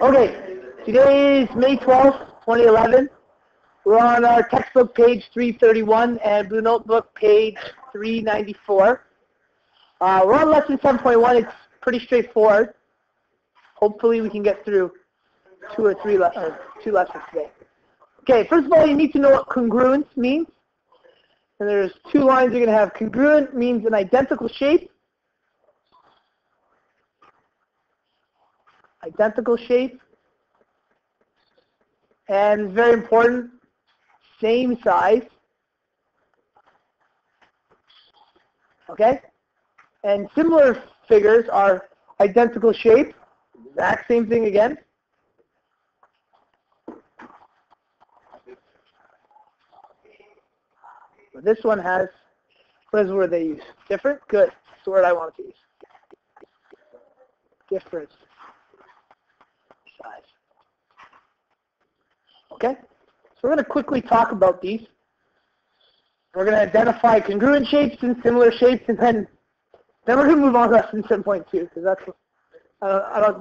Okay, today is May 12th, 2011. We're on our textbook page 331 and Blue Notebook page 394. We're on lesson 7.1. It's pretty straightforward. Hopefully we can get through two lessons today. Okay, first of all, you need to know what congruence means. And there's two lines you're going to have. Congruent means an identical shape. Identical shape. And very important, same size. Okay? And similar figures are identical shape. Exact same thing again. But this one has, what is the word they use? Different? Good. That's the word I wanted to use. Different size. Okay? So we're going to quickly talk about these. We're going to identify congruent shapes and similar shapes, and then we're going to move on to lesson 10.2, because that's,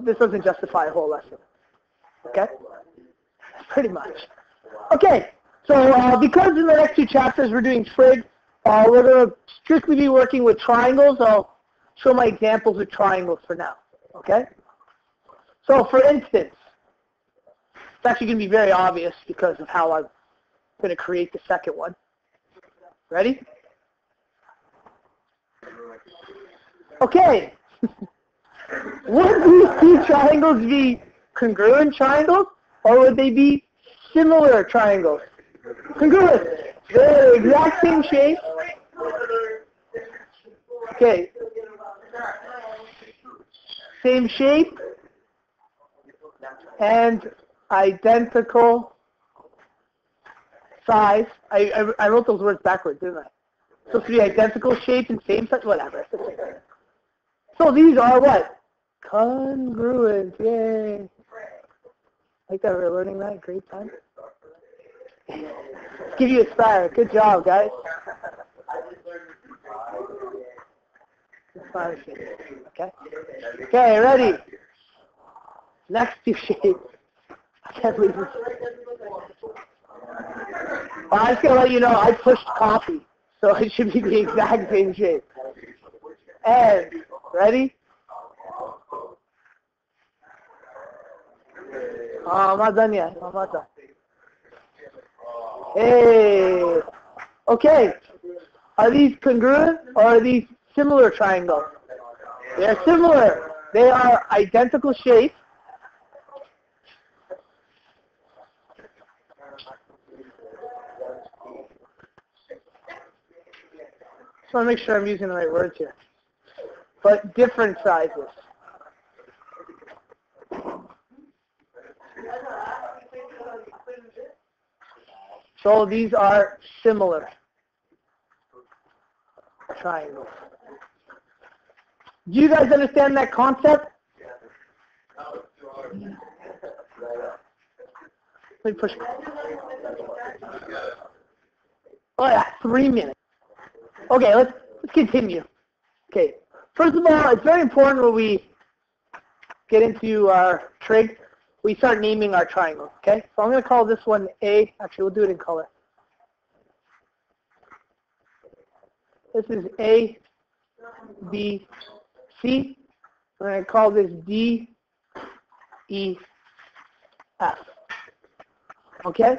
this doesn't justify a whole lesson. Okay? Pretty much. Okay, so because in the next two chapters we're doing trig, we're going to strictly be working with triangles. I'll show my examples with triangles for now. Okay? So for instance, it's actually going to be very obvious because of how I'm going to create the second one. Ready? Okay. Would these two triangles be congruent triangles, or would they be similar triangles? Congruent. They're the exact same shape. Okay. Same shape and identical size. I wrote those words backwards, didn't I? So it's the identical shape and same size, whatever. So these are what? Congruent. Yay. Like that we're learning that. Great time. Let's give you a star. Good job, guys. Okay. Okay, ready. Next two shapes. I can't believe this. Well, I'm just going to let you know, I pushed copy, so it should be the exact same shape. And, ready? Oh, I'm not done yet. I'm not done. Hey. Okay. Are these congruent or are these similar triangles? They are similar. They are identical shapes. Just want to make sure I'm using the right words here. But different sizes. So these are similar triangles. Do you guys understand that concept? Let me push. Oh yeah, 3 minutes. Okay, let's continue. Okay, first of all, it's very important when we get into our trig, we start naming our triangles, okay? So I'm going to call this one A. Actually, we'll do it in color. This is A, B, C. I'm going to call this D, E, F. Okay?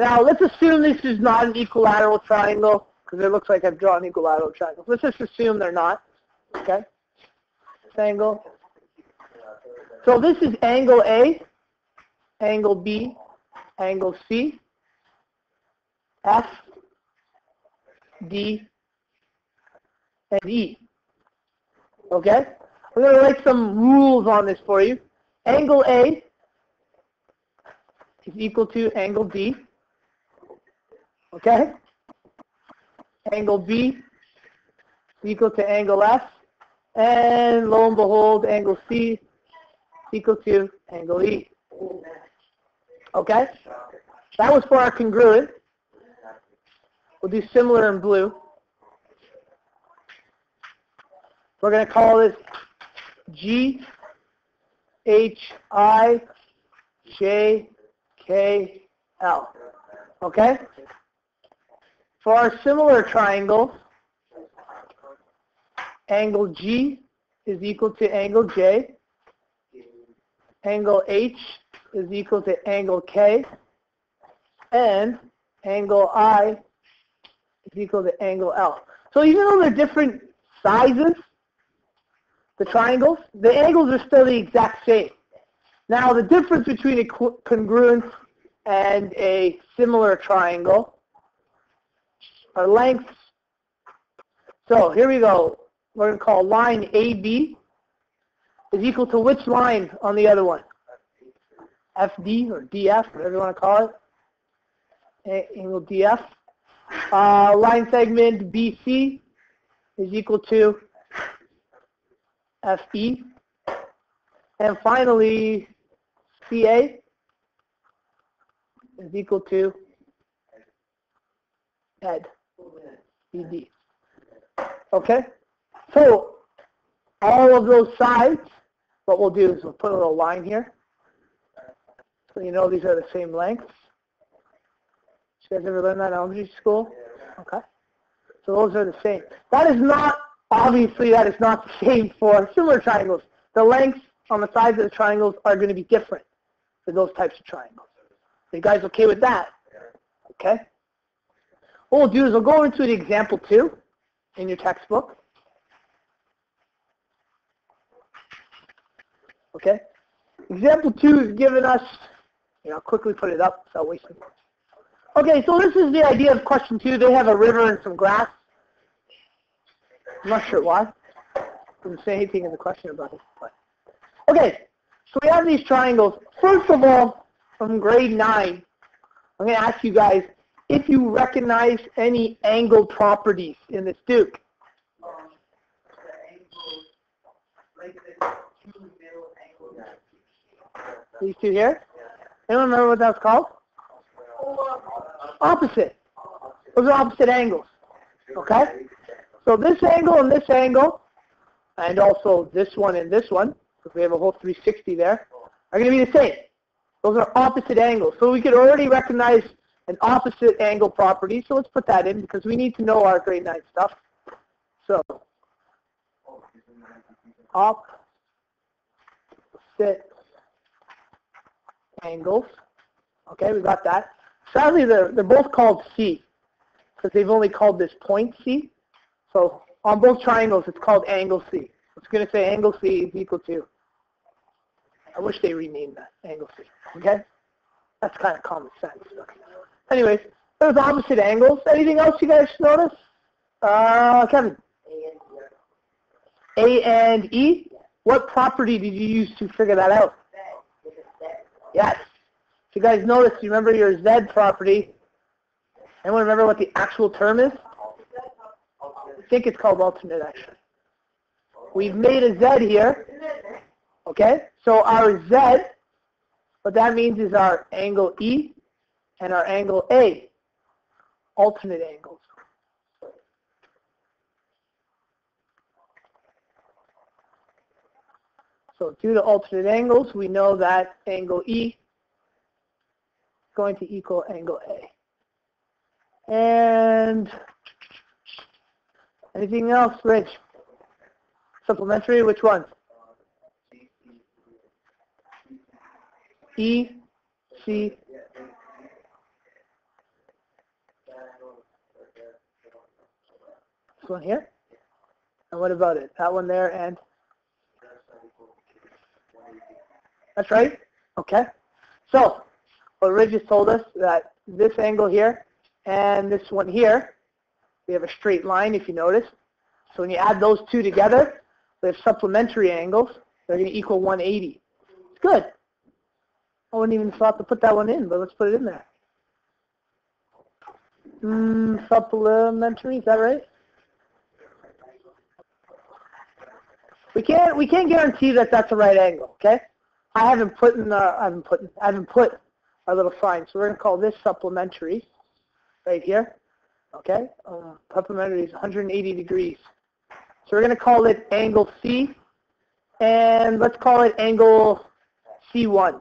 Now, let's assume this is not an equilateral triangle, because it looks like I've drawn equilateral triangles. Let's just assume they're not. Okay? This angle. So this is angle A, angle B, angle C, F, D, and E. Okay? We're going to write some rules on this for you. Angle A is equal to angle D. Okay? Angle B is equal to angle F. And lo and behold, angle C is equal to angle E. Okay? That was for our congruent. We'll do similar in blue. We're going to call this G, H, I, JKL. Okay? For our similar triangles, angle G is equal to angle J. Angle H is equal to angle K. And angle I is equal to angle L. So even though they're different sizes, the triangles, the angles are still the exact same. Now the difference between a congruence and a similar triangle are lengths. So here we go. We're going to call line AB is equal to which line on the other one? FD or DF, whatever you want to call it. Angle DF. Line segment BC is equal to FE. And finally, CA is equal to ED. ED. Okay? So, all of those sides, what we'll do is we'll put a little line here. So you know these are the same lengths. You guys ever learn that in elementary school? Okay. So those are the same. That is not, obviously that is not the same for similar triangles. The lengths on the sides of the triangles are going to be different for those types of triangles. Are you guys okay with that? Okay. What we'll do is we'll go into the example 2 in your textbook. Okay. Example 2 is given us, I'll quickly put it up without wasting time. Okay, so this is the idea of question 2. They have a river and some grass. I'm not sure why. Doesn't say anything in the question about it. But. Okay, so we have these triangles. First of all, from grade 9, I'm going to ask you guys if you recognize any angle properties in this Duke. These two here? Anyone remember what that's called? Opposite. Those are opposite angles. Okay? So this angle and also this one and this one, because we have a whole 360 there, are going to be the same. Those are opposite angles. So we could already recognize an opposite angle property. So let's put that in because we need to know our grade 9 stuff. So, opposite angles. Okay, we got that. Sadly, they're both called C because they've only called this point C. So on both triangles, it's called angle C. It's going to say angle C is equal to, I wish they renamed that, angle C. Okay? That's kind of common sense. Okay. Anyways, those opposite angles. Anything else you guys notice? Kevin? A and E? What property did you use to figure that out? Yes. If you guys notice, you remember your Z property. Anyone remember what the actual term is? I think it's called alternate, actually. We've made a Z here. Okay? So our Z, what that means is our angle E and our angle A, alternate angles. So due to alternate angles, we know that angle E is going to equal angle A. And anything else, Rich? Supplementary, which one? E, C. This one here? And what about it? That one there and? That's right? Okay. So, what Rich just told us that this angle here and this one here, we have a straight line if you notice. So when you add those two together, we have supplementary angles. They're going to equal 180. It's good. I wouldn't even thought to put that one in, but let's put it in there. Supplementary, is that right? We can't guarantee that that's the right angle, okay? I haven't put our little sign, so we're going to call this supplementary right here, okay? Supplementary is 180 degrees. So we're going to call it angle C, and let's call it angle C1.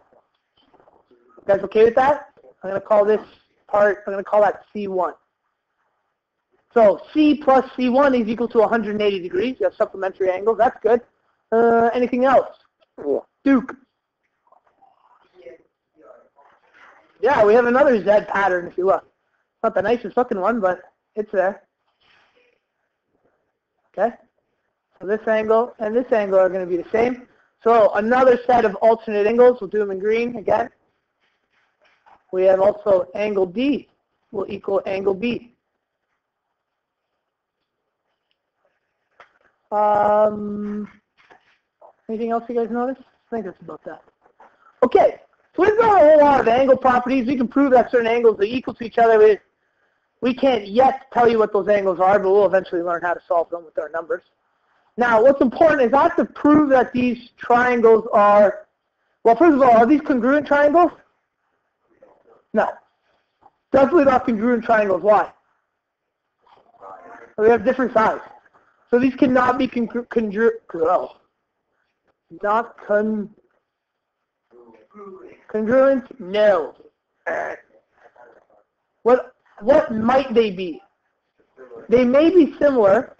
You guys okay with that? I'm going to call this part, I'm going to call that C1. So C plus C1 is equal to 180 degrees. You have supplementary angles. That's good. Anything else? Duke. Yeah, we have another Z pattern if you look. Not the nicest looking one, but it's there. Okay? So this angle and this angle are going to be the same. So another set of alternate angles. We'll do them in green again. We have also angle D will equal angle B. Anything else you guys notice? I think that's about that. Okay, so we've got a whole lot of angle properties. We can prove that certain angles are equal to each other. We can't yet tell you what those angles are, but we'll eventually learn how to solve them with our numbers. Now, what's important is I have to prove that these triangles are, well, first of all, are these congruent triangles? No. Definitely not congruent triangles. Why? We have different sides. So these cannot be congruent? No. What might they be? They may be similar.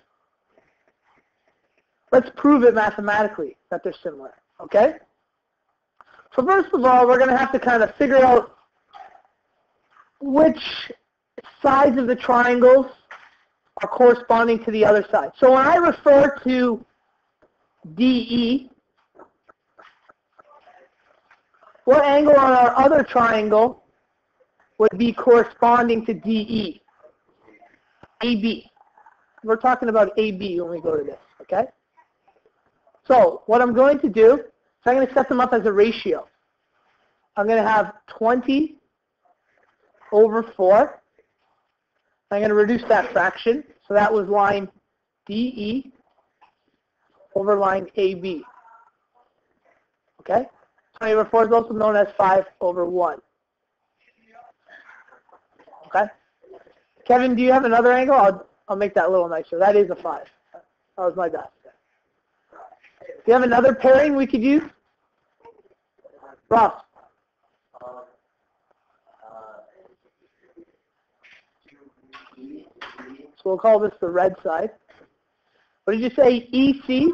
Let's prove it mathematically that they're similar, okay? So first of all, we're going to have to kind of figure out which sides of the triangles are corresponding to the other side. So when I refer to DE, what angle on our other triangle would be corresponding to DE? AB. We're talking about AB when we go to this, okay? So what I'm going to do is I'm going to set them up as a ratio. I'm going to have 20 over 4. I'm going to reduce that fraction. So that was line DE over line AB. Okay? 20 over 4 is also known as 5 over 1. Okay? Kevin, do you have another angle? I'll make that a little nicer. That is a 5. That was my best. Do you have another pairing we could use? Ross? So we'll call this the red side. What did you say? EC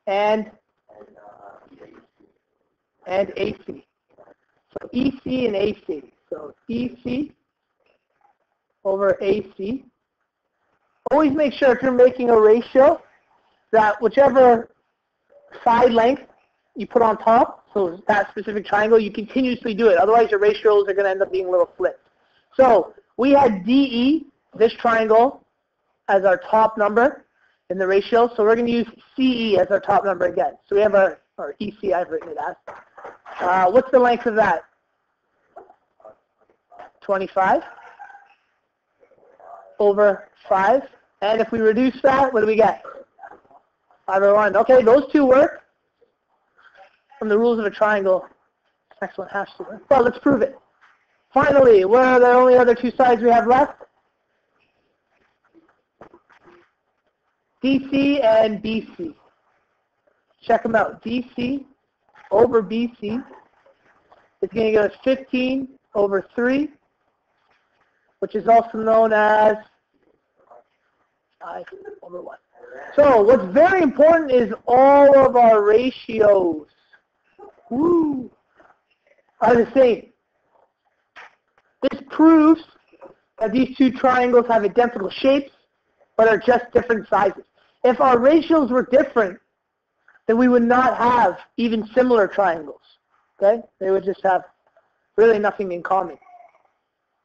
and AC. So EC and AC. So EC over AC. Always make sure if you're making a ratio that whichever side length you put on top, so that specific triangle, you continuously do it. Otherwise, your ratios are going to end up being a little flipped. So we had DE, this triangle, as our top number in the ratio. So we're going to use CE as our top number again. So we have our EC, I've written it as. What's the length of that? 25 over 5. And if we reduce that, what do we get? 5 over 1. Okay, those two work. From the rules of a triangle, next one has to work. Well, let's prove it. Finally, what are the only other two sides we have left? DC and BC. Check them out. DC over BC is going to give us 15 over 3, which is also known as 5 over 1. So what's very important is all of our ratios are the same. This proves that these two triangles have identical shapes, but are just different sizes. If our ratios were different, then we would not have even similar triangles. Okay? They would just have really nothing in common.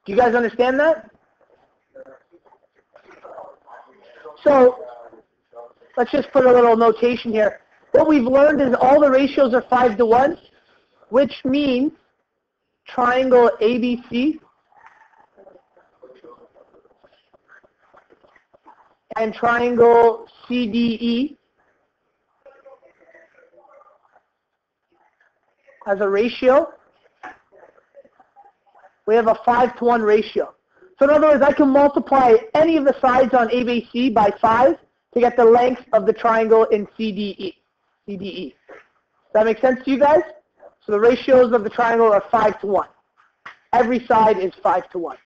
Do you guys understand that? So let's just put a little notation here. What we've learned is all the ratios are 5 to 1, which means triangle ABC and triangle CDE as a ratio, we have a 5 to 1 ratio. So in other words, I can multiply any of the sides on ABC by 5 to get the length of the triangle in CDE. Does that make sense to you guys? So the ratios of the triangle are 5 to 1. Every side is 5 to 1.